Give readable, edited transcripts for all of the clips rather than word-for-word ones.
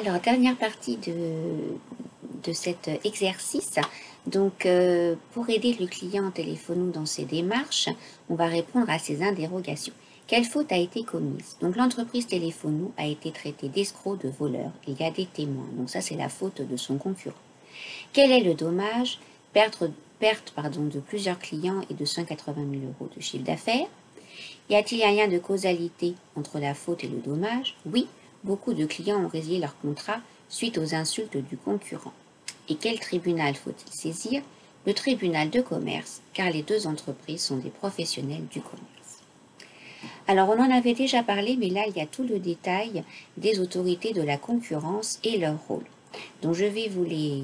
Alors, dernière partie de cet exercice. Donc, pour aider le client en téléphonant dans ses démarches, on va répondre à ses interrogations. Quelle faute a été commise? Donc, l'entreprise Téléphono a été traitée d'escroc, de voleur. Il y a des témoins. Donc, ça, c'est la faute de son concurrent. Quel est le dommage? Perte de plusieurs clients et de 180 000 euros de chiffre d'affaires. Y a-t-il un lien de causalité entre la faute et le dommage? Oui, beaucoup de clients ont résilié leur contrat suite aux insultes du concurrent. Et quel tribunal faut-il saisir? Le tribunal de commerce, car les deux entreprises sont des professionnels du commerce. Alors, on en avait déjà parlé, mais là, il y a tout le détail des autorités de la concurrence et leur rôle. Donc, je vais vous les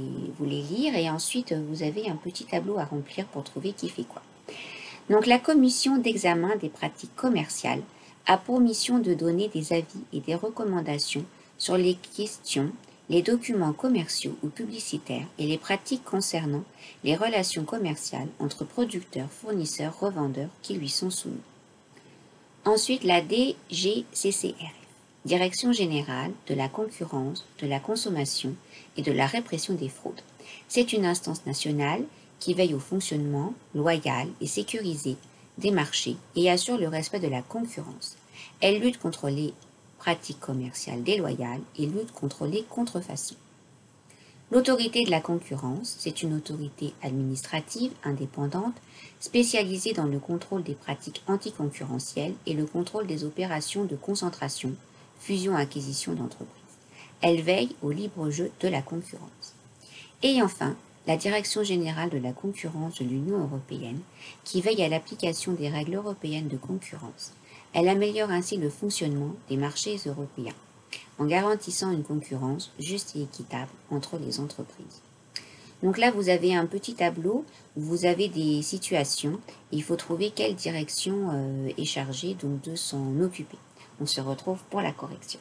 lire et ensuite, vous avez un petit tableau à remplir pour trouver qui fait quoi. Donc, la commission d'examen des pratiques commerciales a pour mission de donner des avis et des recommandations sur les questions, les documents commerciaux ou publicitaires et les pratiques concernant les relations commerciales entre producteurs, fournisseurs, revendeurs qui lui sont soumis. Ensuite, la DGCCRF, Direction générale de la concurrence, de la consommation et de la répression des fraudes. C'est une instance nationale qui veille au fonctionnement loyal et sécurisé des marchés et assure le respect de la concurrence. Elle lutte contre les pratiques commerciales déloyales et lutte contre les contrefaçons. L'autorité de la concurrence, c'est une autorité administrative indépendante spécialisée dans le contrôle des pratiques anticoncurrentielles et le contrôle des opérations de concentration, fusion-acquisition d'entreprises. Elle veille au libre jeu de la concurrence. Et enfin, la Direction générale de la concurrence de l'Union européenne, qui veille à l'application des règles européennes de concurrence. Elle améliore ainsi le fonctionnement des marchés européens, en garantissant une concurrence juste et équitable entre les entreprises. Donc là, vous avez un petit tableau où vous avez des situations. Il faut trouver quelle direction est chargée donc de s'en occuper. On se retrouve pour la correction.